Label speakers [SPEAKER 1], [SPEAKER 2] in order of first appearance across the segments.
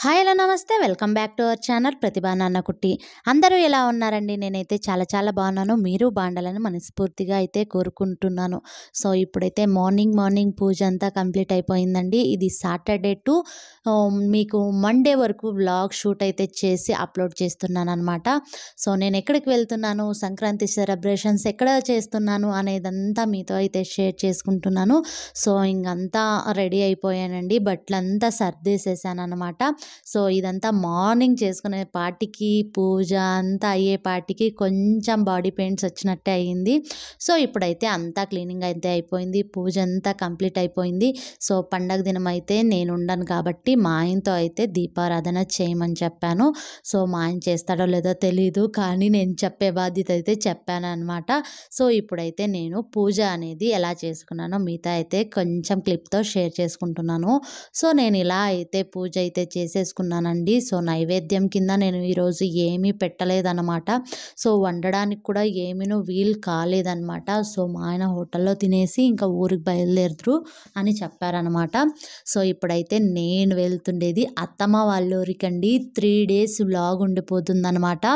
[SPEAKER 1] Hi hello నమస్తే welcome back to our channel Pratibha Nannakutti. అందరూ ఎలా ఉన్నారండి? నేనైతే చాలా చాలా బాగున్నాను. మీరు బాగుండాలని మనస్ఫూర్తిగా అయితే కోరుకుంటున్నాను. సో ఇప్పుడైతే మార్నింగ్ పూజ అంతా కంప్లీట్ అయిపోయిందండి. ఇది సాటర్డే టు మీకు మండే వరకు వ్లాగ్ షూట్ అయితే చేసి అప్లోడ్ చేస్తున్నాను అనమాట. సో నేను ఎక్కడికి వెళ్తున్నాను, సంక్రాంతి సెలబ్రేషన్స్ ఎక్కడ చేస్తున్నాను అనేదంతా మీతో అయితే షేర్ చేసుకుంటున్నాను. సో ఇంకంతా రెడీ అయిపోయానండి, బట్టలంతా సర్దేసేసాను అనమాట. సో ఇదంతా మార్నింగ్ చేసుకునే పాటికి పూజ అంతా అయ్యే పాటికి కొంచెం బాడీ పెయిన్స్ వచ్చినట్టే అయ్యింది. సో ఇప్పుడైతే అంతా క్లీనింగ్ అయితే అయిపోయింది, పూజ అంతా కంప్లీట్ అయిపోయింది. సో పండగ దినం అయితే నేను ఉండను కాబట్టి మా ఆయనతో అయితే దీపారాధన చేయమని చెప్పాను. సో మా ఆయన చేస్తాడో లేదో తెలీదు, కానీ నేను చెప్పే బాధ్యత అయితే చెప్పాను అనమాట. సో ఇప్పుడైతే నేను పూజ అనేది ఎలా చేసుకున్నానో మీతో అయితే కొంచెం క్లిప్తో షేర్ చేసుకుంటున్నాను. సో నేను ఇలా అయితే పూజ అయితే చేసేసుకున్నానండి. సో నైవేద్యం కింద నేను ఈరోజు ఏమీ పెట్టలేదన్నమాట. సో వండడానికి కూడా ఏమీనూ వీలు కాలేదన్నమాట. సో మా ఆయన హోటల్లో తినేసి ఇంకా ఊరికి బయలుదేరుతురు అని చెప్పారనమాట. సో ఇప్పుడైతే నేను వెళ్తుండేది అత్తమ్మ వాళ్ళ ఊరికండి. 3 days వ్లాగ్ ఉండిపోతుందన్నమాట.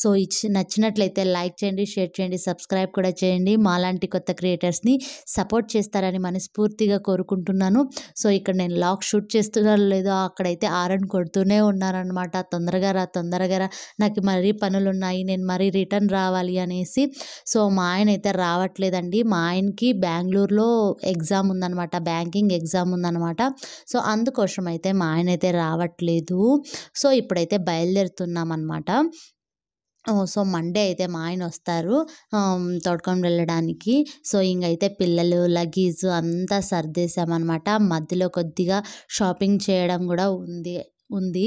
[SPEAKER 1] సో నచ్చినట్లయితే లైక్ చేయండి, షేర్ చేయండి, సబ్స్క్రైబ్ కూడా చేయండి. మాలాంటి కొత్త క్రియేటర్స్ని సపోర్ట్ చేస్తారని మనస్ఫూర్తిగా కోరుకుంటున్నాను. సో ఇక్కడ నేను వ్లాగ్ షూట్ చేస్తున్నారో లేదో అక్కడైతే ఆరన్ కొడుతూనే ఉన్నారనమాట. తొందరగా రా నాకు మరీ పనులున్నాయి, నేను మరీ రిటర్న్ రావాలి అనేసి. సో మా ఆయన అయితే రావట్లేదండి. మా ఆయనకి బెంగళూరులో ఎగ్జామ్ ఉందనమాట, బ్యాంకింగ్ ఎగ్జామ్ ఉందనమాట. సో అందుకోసం అయితే మా ఆయన అయితే రావట్లేదు. సో ఇప్పుడైతే బయలుదేరుతున్నాం అనమాట. సో మండే అయితే మా ఆయన వస్తారు తోడుకొని వెళ్ళడానికి. సో ఇంకైతే పిల్లలు లగేజ్ అంతా సర్దేశామన్నమాట. మధ్యలో కొద్దిగా షాపింగ్ చేయడం కూడా ఉంది.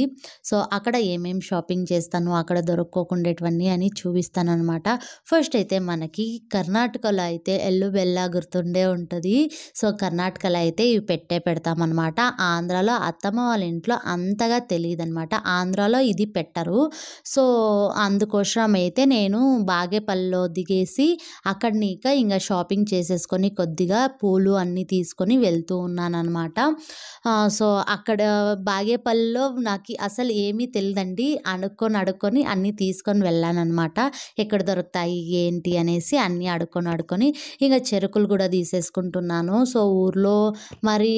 [SPEAKER 1] సో అక్కడ ఏమేమి షాపింగ్ చేస్తాను, అక్కడ దొరక్కోకుండేటివన్నీ అని చూపిస్తానమాట. ఫస్ట్ అయితే మనకి కర్ణాటకలో అయితే ఎల్లు బెల్లా గుర్తుండే ఉంటుంది. సో కర్ణాటకలో అయితే ఇవి పెడతామన్నమాట. ఆంధ్రాలో అత్తమ్మ వాళ్ళ ఇంట్లో అంతగా తెలియదు అనమాట. ఆంధ్రాలో ఇది పెట్టరు. సో అందుకోసం అయితే నేను బాగేపల్లిలో దిగేసి అక్కడి ఇంకా షాపింగ్ చేసేసుకొని కొద్దిగా పూలు అన్నీ తీసుకొని వెళ్తూ ఉన్నానన్నమాట. సో అక్కడ బాగేపల్లిలో నాకు అసలు ఏమీ తెలియదండి. అడుక్కొని అన్నీ తీసుకొని వెళ్ళానన్నమాట. ఎక్కడ దొరుకుతాయి ఏంటి అనేసి అన్నీ అడుక్కొని ఇంకా చెరుకులు కూడా తీసేసుకుంటున్నాను. సో ఊర్లో మరి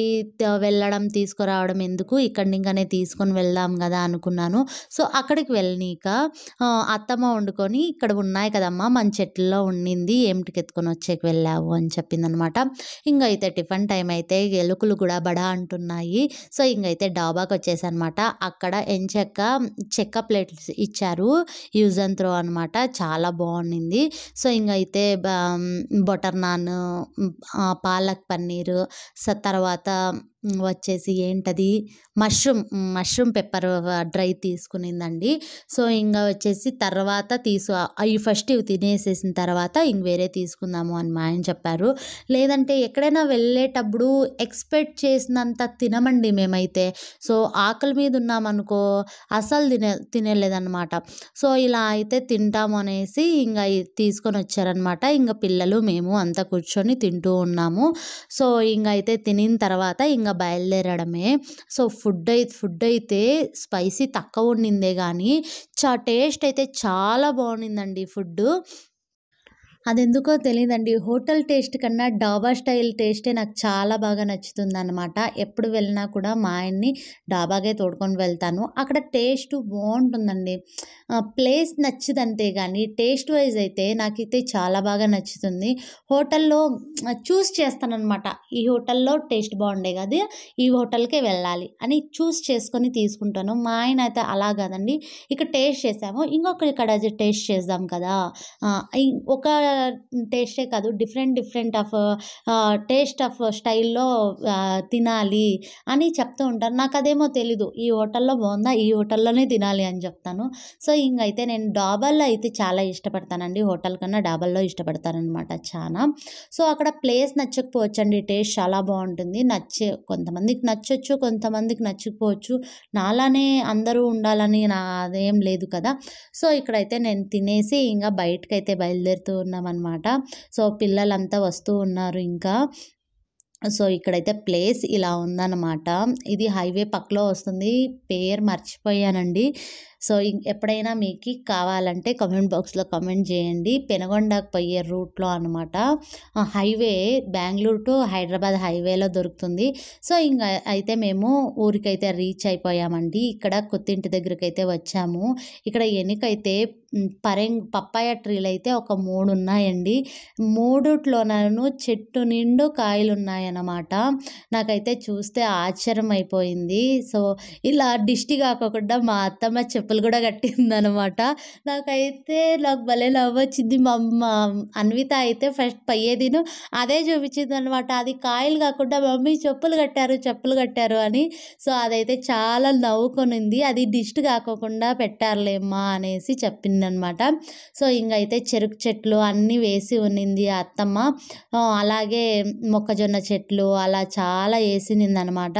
[SPEAKER 1] వెళ్ళడం తీసుకురావడం ఎందుకు, ఇంకానే తీసుకొని వెళ్దాం కదా అనుకున్నాను. సో అక్కడికి వెళ్ళనీక అత్తమ్మ వండుకొని ఇక్కడ ఉన్నాయి కదమ్మా మన చెట్లలో ఉండింది, ఏమిటికి ఎత్తుకొని వచ్చేకి వెళ్ళావు అని చెప్పిందనమాట. ఇంకా అయితే టిఫిన్ టైం అయితే ఎలుకలు కూడా బడా అంటున్నాయి. సో ఇంకైతే డాబాకి వచ్చేసనమాట. అక్కడ చెక్క ప్లేట్స్ ఇచ్చారు, యూజ్ అండ్ త్రో అనమాట. చాలా బాగుండింది. సో ఇంకైతే బటర్ నాన్, పాలక్ పన్నీరు, తర్వాత వచ్చేసి ఏంటది మష్రూమ్ పెప్పర్ డ్రై తీసుకునిందండి. సో ఇంకా వచ్చేసి తర్వాత అవి ఫస్ట్ ఇవి తినేసేసిన తర్వాత వేరే తీసుకుందాము అని మా ఆయన చెప్పారు. లేదంటే ఎక్కడైనా వెళ్ళేటప్పుడు ఎక్స్పెక్ట్ చేసినంత తినమండి మేమైతే. సో ఆకలి మీద ఉన్నామనుకో అసలు తినేలేదన్నమాట. సో ఇలా అయితే తింటాము అనేసి ఇంకా తీసుకొని వచ్చారనమాట. ఇంకా పిల్లలు మేము అంతా కూర్చొని తింటూ ఉన్నాము. సో అయితే తినిన తర్వాత ఇంకా బయలుదేరడమే. సో ఫుడ్ అయితే స్పైసీ తక్కువ ఉండిందే కానీ టేస్ట్ అయితే చాలా బాగుండిందండి ఫుడ్. అదెందుకో తెలీదండి, హోటల్ టేస్ట్ కన్నా డాబా స్టైల్ టేస్టే నాకు చాలా బాగా నచ్చుతుందన్నమాట. ఎప్పుడు వెళ్ళినా కూడా మా ఆయన్ని డాబాకే తోడుకొని వెళ్తాను. అక్కడ టేస్ట్ బాగుంటుందండి. ప్లేస్ నచ్చదంతే కానీ టేస్ట్ వైజ్ అయితే నాకైతే చాలా బాగా నచ్చుతుంది. హోటల్లో చూస్ చేస్తానన్నమాట. ఈ హోటల్లో టేస్ట్ బాగుండే కదా, ఈ హోటల్కే వెళ్ళాలి అని చూస్ చేసుకొని తీసుకుంటాను. మా ఆయన అయితే అలా కాదండి, ఇక్కడ టేస్ట్ చేసాము ఇంకొక ఇక్కడ టేస్ట్ చేద్దాం కదా, ఒక టేస్టే కాదు డిఫరెంట్ ఆఫ్ టేస్ట్ ఆఫ్ స్టైల్లో తినాలి అని చెప్తూ ఉంటారు. నాకు అదేమో తెలీదు, ఈ హోటల్లో బాగుందా ఈ హోటల్లోనే తినాలి అని చెప్తాను. సో ఇంకైతే నేను డాబాల్లో అయితే చాలా ఇష్టపడతానండి, హోటల్ కన్నా డాబాల్లో ఇష్టపడతానమాట చాలా. సో అక్కడ ప్లేస్ నచ్చకపోవచ్చండి, టేస్ట్ చాలా బాగుంటుంది. కొంతమందికి నచ్చొచ్చు, కొంతమందికి నచ్చకపోవచ్చు. నాలానే అందరూ ఉండాలని అదేం లేదు కదా. సో ఇక్కడైతే నేను తినేసి ఇంకా బయటకైతే బయలుదేరుతూ ఉన్నామన్నమాట. సో పిల్లలంతా వస్తూ ఉన్నారు. ఇంకా సో ఇక్కడైతే ప్లేస్ ఇలా ఉందన్నమాట. ఇది హైవే పక్కలో వస్తుంది. పేరు మర్చిపోయానండి. సో ఎప్పుడైనా మీకు కావాలంటే కామెంట్ బాక్స్లో కామెంట్ చేయండి. పెనుగొండకు పోయే రూట్లో అనమాట. హైవే బెంగళూరు టు హైదరాబాద్ హైవేలో దొరుకుతుంది. సో ఇంకా అయితే మేము ఊరికైతే రీచ్ అయిపోయామండి. ఇక్కడ కొత్తింటి దగ్గరికి అయితే వచ్చాము. ఇక్కడ ఎనికైతే పప్పాయ ట్రీలు అయితే ఒక 3 ఉన్నాయండి. మూడిట్లోనూ చెట్టు నిండు కాయలు ఉన్నాయన్నమాట. నాకైతే చూస్తే ఆశ్చర్యం అయిపోయింది. సో ఇలా దిష్టి కాకోకుండా మా అత్తమ్మ చెప్పులు కూడా కట్టిందనమాట. నాకు భలే నవ్వొచ్చింది. మా అన్విత అయితే ఫస్ట్ పయ్యేదిను అదే చూపించిందనమాట. అది కాయలు కాకుండా మమ్మీ చెప్పులు కట్టారు అని. సో అదైతే చాలా నవ్వుకొనింది. అది దిష్టి కాకోకుండా పెట్టారులేమ్మా అనేసి చెప్పిందనమాట. సో ఇంకైతే చెరుకు చెట్లు అన్నీ వేసి ఉన్నింది ఆ అత్తమ్మ. అలాగే మొక్కజొన్న చెట్లు అలా చాలా వేసినిందనమాట.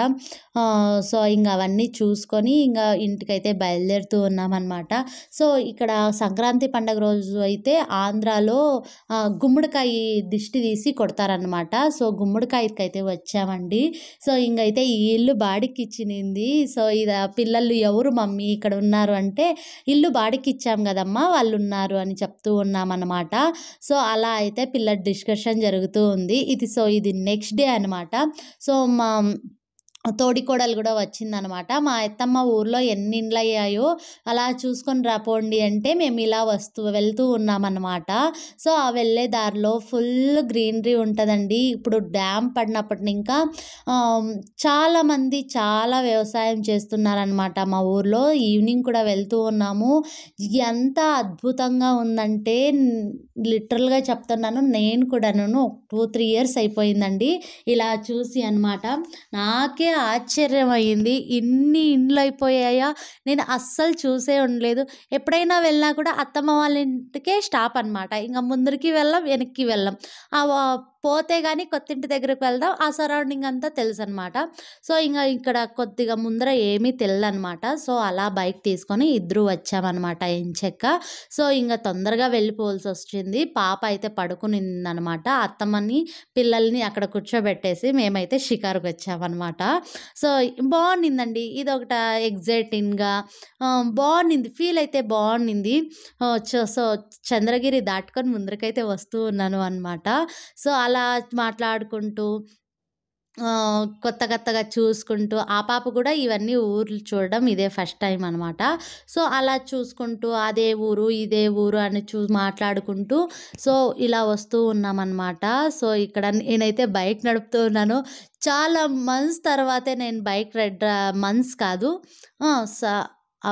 [SPEAKER 1] సో ఇంక అవన్నీ చూసుకొని ఇంకా ఇంటికైతే బయలుదేరుతూ ఉన్నామన్నమాట. సో ఇక్కడ సంక్రాంతి పండుగ రోజు అయితే ఆంధ్రాలో గుమ్మడికాయ దిష్టి తీసి కొడతారనమాట. సో గుమ్మడికాయకైతే వచ్చామండి. సో ఇంకైతే ఈ ఇల్లు బాడికి ఇచ్చినింది. సో ఇది పిల్లలు ఎవరు మమ్మీ ఇక్కడ ఉన్నారు అంటే ఇల్లు బాడికి ఇచ్చాం కదమ్మా వాళ్ళు ఉన్నారు అని చెప్తూ ఉన్నామన్నమాట. సో అలా అయితే పిల్లల డిస్కషన్ జరుగుతూ ఉంది. ఇది నెక్స్ట్ డే అనమాట. సో మా తోడికోడలు కూడా వచ్చిందనమాట. మా అత్తమ్మ ఊర్లో ఎన్ని ఇండ్లు అయ్యాయో అలా చూసుకొని రాపోండి అంటే మేము ఇలా వెళ్తూ ఉన్నామన్నమాట. సో ఆ వెళ్ళే దారిలో ఫుల్ గ్రీనరీ ఉంటుందండి. ఇప్పుడు డ్యామ్ పడినప్పటి ఇంకా చాలామంది చాలా వ్యవసాయం చేస్తున్నారనమాట మా ఊర్లో. ఈవినింగ్ కూడా వెళ్తూ ఉన్నాము. ఎంత అద్భుతంగా ఉందంటే లిటరల్గా చెప్తున్నాను. నేను కూడాను 2-3 ఇయర్స్ అయిపోయిందండి ఇలా చూసి అనమాట. నాకే ఆశ్చర్యం అయ్యింది. ఇన్ని ఇండ్లు అయిపోయాయా, నేను అస్సలు చూసే ఉండలేదు. ఎప్పుడైనా వెళ్ళినా కూడా అత్తమ్మ వాళ్ళ ఇంటికే స్టాప్ అనమాట. ఇంకా ముందరికి వెళ్ళాం, వెనక్కి వెళ్ళాం. పోతే కానీ కొత్తింటి దగ్గరకు వెళ్దాం. ఆ సరౌండింగ్ అంతా తెలుసు అనమాట. సో ఇంకా ఇక్కడ కొద్దిగా ముందర ఏమీ తెలియదనమాట. సో అలా బైక్ తీసుకొని ఇద్దరు వచ్చామన్నమాట ఎంచెక్క. సో ఇంకా తొందరగా వెళ్ళిపోవాల్సి వచ్చింది. పాప అయితే పడుకునిందనమాట. అత్తమ్మని పిల్లల్ని అక్కడ కూర్చోబెట్టేసి మేమైతే షికారుకు వచ్చామన్నమాట. సో బాగుండిందండి. ఇది ఒకట ఎగ్జైటింగ్గా బాగుండింది. ఫీల్ అయితే బాగుండింది. సో చంద్రగిరి దాటుకొని ముందరకైతే వస్తూ ఉన్నాను అనమాట. సో అలా మాట్లాడుకుంటూ కొత్తగా చూసుకుంటూ ఆ పాప కూడా ఇవన్నీ ఊర్లు చూడడం ఇదే ఫస్ట్ టైం అనమాట. సో అలా చూసుకుంటూ అదే ఊరు ఇదే ఊరు అని మాట్లాడుకుంటూ సో ఇలా వస్తూ ఉన్నామన్నమాట. సో ఇక్కడ నేనైతే బైక్ నడుపుతూ ఉన్నాను. చాలా మంత్స్ తర్వాతే నేను బైక్ రైడ్ మంత్స్ కాదు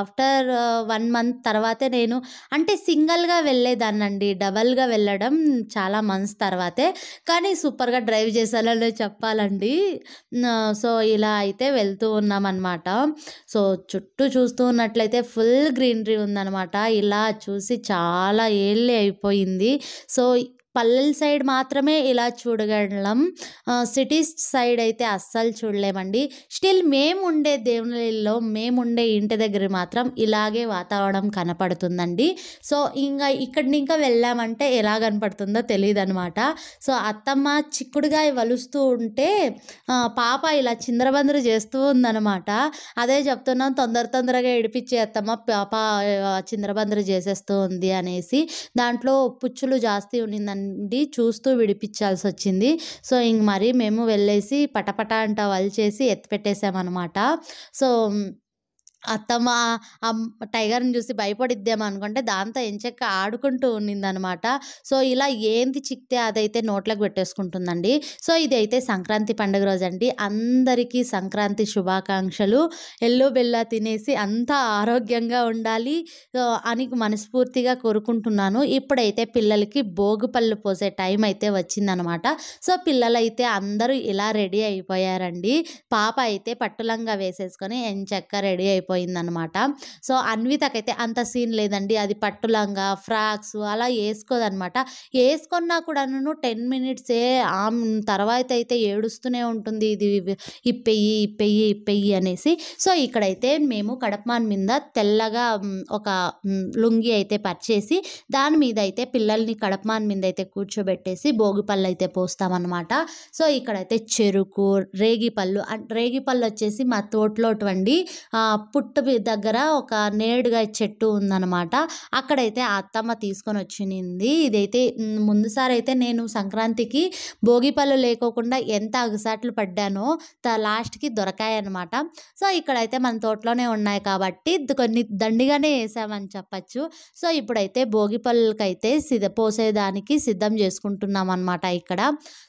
[SPEAKER 1] ఆఫ్టర్ 1 మంత్ తర్వాతే నేను అంటే సింగిల్గా వెళ్ళేదాన్నండి. డబల్గా వెళ్ళడం చాలా మంత్స్ తర్వాతే. కానీ సూపర్గా డ్రైవ్ చేశాననే చెప్పాలండి. సో ఇలా అయితే వెళ్తూ ఉన్నామన్నమాట. సో చుట్టూ చూస్తూ ఉన్నట్లయితే ఫుల్ గ్రీనరీ ఉందన్నమాట. ఇలా చూసి చాలా ఏళ్ళే అయిపోయింది. సో పల్లెల సైడ్ మాత్రమే ఇలా చూడగలం. సిటీస్ సైడ్ అయితే అస్సలు చూడలేమండి. స్టిల్ మేముండే దేవునిలో మేముండే ఇంటి దగ్గర మాత్రం ఇలాగే వాతావరణం కనపడుతుందండి. సో ఇంకా వెళ్ళామంటే ఎలా కనపడుతుందో తెలియదనమాట. సో అత్తమ్మ చిక్కుడుగాయ వలుస్తూ ఉంటే పాప ఇలా చిందరబందరు చేస్తూ ఉందనమాట. అదే చెప్తున్నాం, తొందరగా ఏడిపించే అత్తమ్మ పాప చిందరబందరు చేసేస్తూ ఉంది అనేసి. దాంట్లో పుచ్చులు జాస్తి ఉన్నిందని చూస్తూ విడిపించాల్సి వచ్చింది. సో ఇంక మరి మేము వెళ్ళేసి పటపట అంట వలిచేసి ఎత్తిపెట్టేసామన్నమాట. సో అత్తమ్మ టైగర్ని చూసి భయపడిద్దాము అనుకుంటే దాంతో ఎంచక్క ఆడుకుంటూ ఉన్నిందనమాట. సో ఇలా ఏంది చిక్తే అదైతే నోట్లోకి పెట్టేసుకుంటుందండి. సో ఇదైతే సంక్రాంతి పండుగ రోజు అండి. అందరికీ సంక్రాంతి శుభాకాంక్షలు. ఎల్లు బెల్లా తినేసి అంతా ఆరోగ్యంగా ఉండాలి అని మనస్ఫూర్తిగా కోరుకుంటున్నాను. ఇప్పుడైతే పిల్లలకి భోగిపళ్ళు పోసే టైం అయితే వచ్చిందనమాట. సో పిల్లలైతే అందరూ ఇలా రెడీ అయిపోయారండి. పాప అయితే పట్టులంగా వేసేసుకొని ఎంచక్క రెడీ అయిపోయింది. అయిపోయిందనమాట. సో అన్వితకైతే అంత సీన్ లేదండి. అది పట్టు లంగా, ఫ్రాక్స్ అలా ఏసుకోదనమాట. ఏసుకున్నా కూడాను 10 మినిట్సే తర్వాత అయితే ఏడుస్తూనే ఉంటుంది. ఇది ఇప్పెయ్యి, ఇప్పెయ్యి, ఇప్పెయ్యి అనేసి. సో ఇక్కడైతే మేము కడపమాన్ మీద తెల్లగా ఒక లుంగీ అయితే పరిచేసి దాని మీద అయితే పిల్లల్ని కడపమాన్ మీద అయితే కూర్చోబెట్టేసి భోగిపళ్ళు అయితే పోస్తామన్నమాట. సో ఇక్కడైతే చెరుకు, రేగిపళ్ళు రేగిపళ్ళు వచ్చేసి మా తోటలోటివండి. పుట్టు దగ్గర ఒక నేడుగా చెట్టు ఉందన్నమాట. అక్కడైతే ఆ అత్తమ్మ తీసుకొని వచ్చింది. ఇదైతే ముందుసారి అయితే నేను సంక్రాంతికి భోగిపళ్ళు లేకోకుండా ఎంత అగసాట్లు పడ్డానో లాస్ట్కి దొరకాయన్నమాట. సో ఇక్కడైతే మన తోటలోనే ఉన్నాయి కాబట్టి కొన్ని దండిగానే వేసామని చెప్పచ్చు. సో ఇప్పుడైతే భోగిపళ్ళకైతే పోసేదానికి సిద్ధం చేసుకుంటున్నాం అనమాట ఇక్కడ.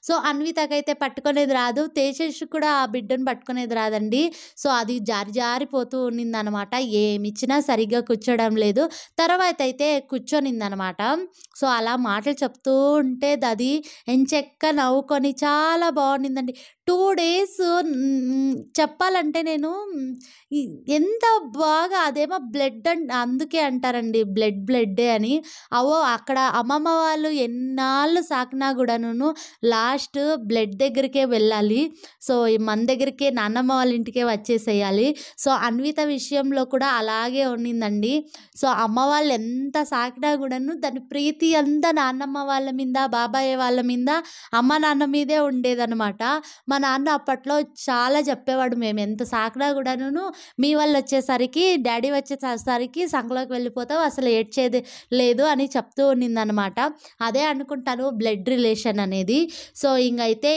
[SPEAKER 1] సో అన్వితకైతే పట్టుకునేది రాదు, తేజస్ కూడా ఆ బిడ్డను పట్టుకునేది రాదండి. సో అది జారిపోతూ ఉన్నిందనమాట. ఏమిచ్చినా సరిగ్గా కూర్చోడం లేదు. తర్వాత అయితే కూర్చొనిందనమాట. సో అలా మాటలు చెప్తూ ఉంటే అది ఎంచెక్క నవ్వుకొని చాలా బాగుండిందండి. 2 డేస్ చెప్పాలంటే నేను ఎంత బాగా అదేమో బ్లడ్ అందుకే అంటారండి బ్లడ్డే అని. అక్కడ అమ్మమ్మ వాళ్ళు ఎన్నాళ్ళు సాకినా కూడాను లాస్ట్ బ్లడ్ దగ్గరికే వెళ్ళాలి. సో మన దగ్గరికే నాన్నమ్మ వాళ్ళ ఇంటికే వచ్చేసేయాలి. సో అన్విత విషయంలో కూడా అలాగే ఉన్నిందండి. సో అమ్మ వాళ్ళు ఎంత సాకినా కూడాను దాని ప్రీతి అంతా నాన్నమ్మ వాళ్ళ మీద, బాబాయ్ వాళ్ళ మీద, అమ్మ నాన్న మీదే ఉండేదనమాట. మా నాన్న అప్పట్లో చాలా చెప్పేవాడు, మేము ఎంత సాకినా కూడాను మీ వాళ్ళు వచ్చేసరికి, డాడీ వచ్చేసరికి సంకలోకి వెళ్ళిపోతావు, అసలు ఏడ్చేది లేదు అని చెప్తూ ఉన్నిందనమాట. అదే అనుకుంటాను బ్లడ్ రిలేషన్ అనేది. సో ఇంకైతే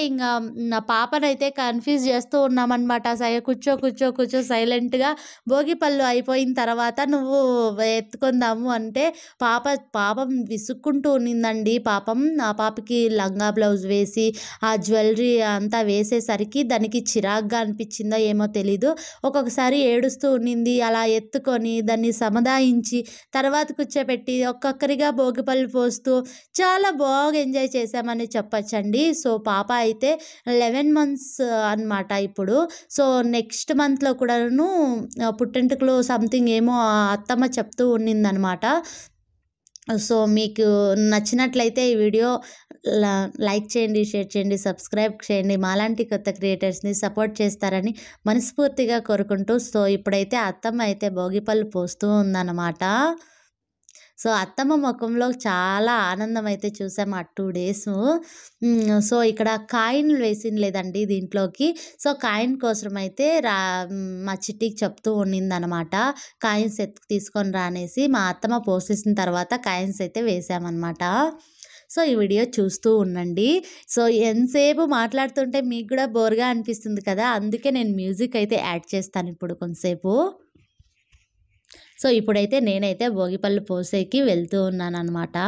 [SPEAKER 1] నా పాపనైతే కన్ఫ్యూజ్ చేస్తూ ఉన్నామన్నమాట. కూర్చో సైలెంట్గా భోగిపళ్ళు అయిపోయిన తర్వాత నువ్వు ఎత్తుకుందాము అంటే పాపం విసుక్కుంటూ ఉన్నిందండి. ఆ పాపకి లంగా బ్లౌజ్ వేసి ఆ జ్యువెలరీ అంతా వేసేసరికి దానికి చిరాగ్గా అనిపించిందో ఏమో తెలీదు. ఒక్కొక్కసారి ఏడుస్తూ ఉన్నింది. అలా ఎత్తుకొని దాన్ని సముదాయించి తర్వాత కూర్చోబెట్టి ఒక్కొక్కరిగా భోగిపళ్ళు పోస్తూ చాలా బాగా ఎంజాయ్ చేసామని చెప్పచ్చండి. సో పాప అయితే 11 మంత్స్ అనమాట ఇప్పుడు. సో నెక్స్ట్ మంత్లో కూడాను పుట్టెంటుకలు సంథింగ్ ఏమో అత్తమ్మ చెప్తూ ఉన్నిందనమాట. సో మీకు నచ్చినట్లయితే ఈ వీడియో లైక్ చేయండి, షేర్ చేయండి, సబ్స్క్రైబ్ చేయండి. మాలాంటి కొత్త క్రియేటర్స్ని సపోర్ట్ చేస్తారని మనస్ఫూర్తిగా కోరుకుంటూ, సో ఇప్పుడైతే అత్తమ్మ అయితే భోగిపళ్ళు పోస్తూ ఉందన్నమాట. సో అత్తమ్మ ముఖంలో చాలా ఆనందం అయితే చూసాము ఆ 2 డేస్. సో ఇక్కడ కాయిన్ వేసినలేదండి దీంట్లోకి. సో కాయిన్ కోసం అయితే మా చిట్టికి చెప్తూ ఉన్నిందనమాట, కాయిన్స్ తీసుకొని రానేసి. మా అత్తమ్మ పోసేసిన తర్వాత కాయిన్స్ అయితే వేసామన్నమాట. సో ఈ వీడియో చూస్తూ ఉండండి. సో ఎంతసేపు మాట్లాడుతుంటే మీకు కూడా బోర్గా అనిపిస్తుంది కదా, అందుకే నేను మ్యూజిక్ అయితే యాడ్ చేస్తాను ఇప్పుడు కొంతసేపు. సో ఇప్పుడైతే నేనైతే భోగిపళ్ళు పోసేకి వెళ్తూ ఉన్నాను అనమాట.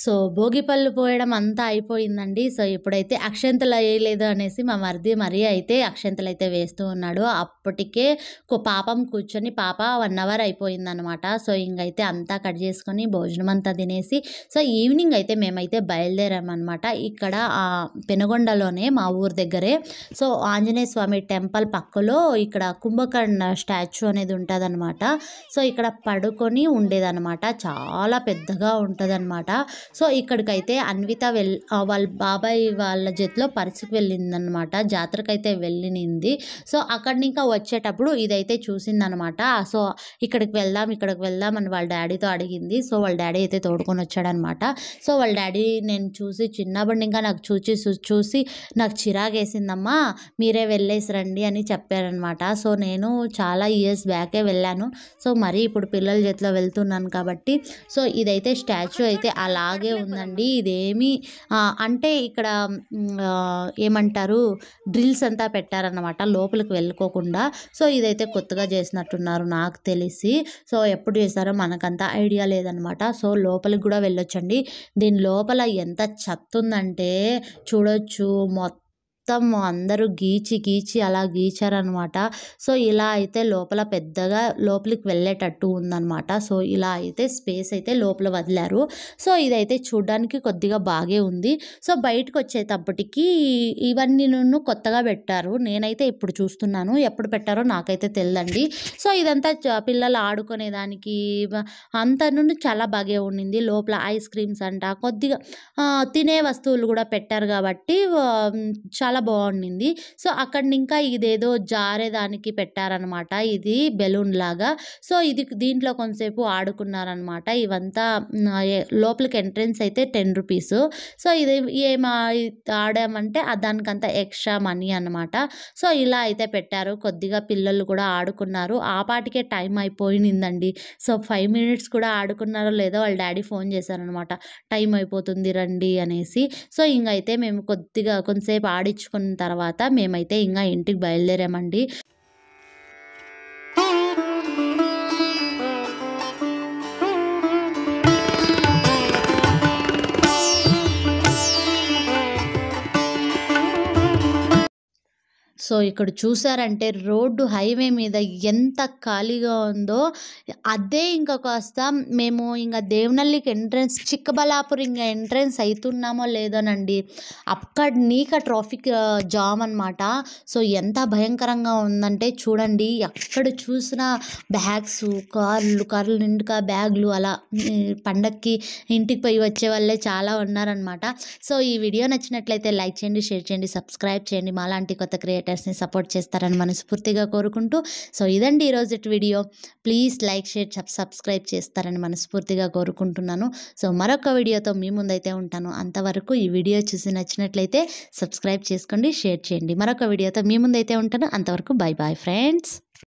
[SPEAKER 1] సో భోగిపళ్ళు పోయడం అంతా అయిపోయిందండి. సో ఇప్పుడైతే అక్షంతలు వేయలేదు అనేసి మా మరిది మరీ అయితే అక్షంతలు అయితే వేస్తూ ఉన్నాడు. అప్పటికే పాపం కూర్చొని పాప 1 అవర్ అయిపోయిందనమాట. సో ఇంకైతే అంతా కట్ చేసుకొని భోజనం అంతా తినేసి సో ఈవినింగ్ అయితే మేమైతే బయలుదేరామన్నమాట. ఇక్కడ పెనుగొండలోనే మా ఊరు దగ్గరే సో ఆంజనేయ స్వామి టెంపుల్ పక్కలో ఇక్కడ కుంభకర్ణ స్టాచ్యూ అనేది ఉంటుందన్నమాట. సో ఇక్కడ పడుకొని ఉండేదన్నమాట. చాలా పెద్దగా ఉంటుందన్నమాట. సో ఇక్కడికైతే అన్విత వాళ్ళ బాబాయ్ వాళ్ళ జతలో పరిచికి వెళ్ళిందనమాట. జాతరకైతే వెళ్ళింది. సో అక్కడి ఇంకా వచ్చేటప్పుడు ఇదైతే చూసిందనమాట. సో ఇక్కడికి వెళ్దాం అని వాళ్ళ డాడీతో అడిగింది. సో వాళ్ళ డాడీ అయితే తోడుకొని వచ్చాడనమాట. సో వాళ్ళ డాడీ నేను చూసి చిన్నప్పటి ఇంకా నాకు చూసి నాకు చిరాకేసిందమ్మా, మీరే వెళ్ళేసి రండి అని చెప్పారనమాట. సో నేను చాలా ఇయర్స్ బ్యాకే వెళ్ళాను. సో మరి ఇప్పుడు పిల్లల చేతిలో వెళ్తున్నాను కాబట్టి సో ఇదైతే స్టాచ్యూ అయితే అలాగే ఉందండి. ఇదేమి అంటే ఇక్కడ ఏమంటారు డ్రిల్స్ అంతా పెట్టారన్నమాట లోపలికి వెళ్ళుకోకుండా. సో ఇదైతే కొత్తగా చేసినట్టున్నారు నాకు తెలిసి. సో ఎప్పుడు చేశారో మనకంతా ఐడియా లేదనమాట. సో లోపలికి కూడా వెళ్ళొచ్చండి. దీని లోపల ఎంత చెత్త ఉందంటే చూడొచ్చు. మొత్తం అందరూ గీచి అలా గీచారనమాట. సో ఇలా అయితే లోపల పెద్దగా లోపలికి వెళ్ళేటట్టు ఉందన్నమాట. సో ఇలా అయితే స్పేస్ అయితే లోపల వదిలారు. సో ఇదైతే చూడడానికి కొద్దిగా బాగే ఉంది. సో బయటకు వచ్చేటప్పటికి ఇవన్నీ కొత్తగా పెట్టారు. నేనైతే ఇప్పుడు చూస్తున్నాను, ఎప్పుడు పెట్టారో నాకైతే తెలియదండి. సో ఇదంతా పిల్లలు ఆడుకునేదానికి అంతా నుండి చాలా బాగా ఉండింది. లోపల ఐస్ క్రీమ్స్ అంట కొద్దిగా తినే వస్తువులు కూడా పెట్టారు కాబట్టి చాలా బాగుండింది. సో అక్కడ ఇంకా ఇదేదో జారేదానికి పెట్టారనమాట. ఇది బెలూన్ లాగా. సో దీంట్లో కొంతసేపు ఆడుకున్నారనమాట. ఇవంతా లోపలికి ఎంట్రెన్స్ అయితే 10 రూపీస్. సో ఇది ఆడామంటే దానికంతా ఎక్స్ట్రా మనీ అనమాట. సో ఇలా అయితే పెట్టారు. కొద్దిగా పిల్లలు కూడా ఆడుకున్నారు. ఆ పాటికే టైం అయిపోయిందండి. సో 5 మినిట్స్ కూడా ఆడుకున్నారో లేదో వాళ్ళ డాడీ ఫోన్ చేశారనమాట, టైం అయిపోతుంది రండి అనేసి. సో ఇంకైతే మేము కొంతసేపు ఆడించుకున్న తర్వాత మేమైతే ఇంకా ఇంటికి బయలుదేరామండి. సో ఇక్కడ చూసారంటే రోడ్డు హైవే మీద ఎంత ఖాళీగా ఉందో. అదే ఇంకా కాస్త మేము ఇంకా దేవనల్లికి ఎంట్రన్స్ చిక్కబల్లాపూర్ ఇంకా ఎంట్రన్స్ అవుతున్నామో లేదోనండి, అక్కడ ట్రాఫిక్ జామ్ అనమాట. సో ఎంత భయంకరంగా ఉందంటే చూడండి, ఎక్కడ చూసినా బ్యాగ్స్ కార్లు నిండుగా బ్యాగులు అలా పండక్కి ఇంటికి పోయి వచ్చే వాళ్ళే చాలా ఉన్నారనమాట. సో ఈ వీడియో నచ్చినట్లయితే లైక్ చేయండి, షేర్ చేయండి, సబ్స్క్రైబ్ చేయండి. మాలాంటి కొత్త క్రియేటర్స్ని సపోర్ట్ చేస్తారని మనస్ఫూర్తిగా కోరుకుంటూ సో ఇదండి ఈరోజు video. Please like share subscribe చేస్తారని మనస్ఫూర్తిగా కోరుకుంటున్నాను. సో మరొక వీడియోతో మీ ముందైతే ఉంటాను. అంతవరకు ఈ వీడియో చూసి నచ్చినట్లయితే సబ్స్క్రైబ్ చేసుకోండి, షేర్ చేయండి. మరొక వీడియోతో మీ ముందైతే ఉంటాను. అంతవరకు బై బాయ్ ఫ్రెండ్స్.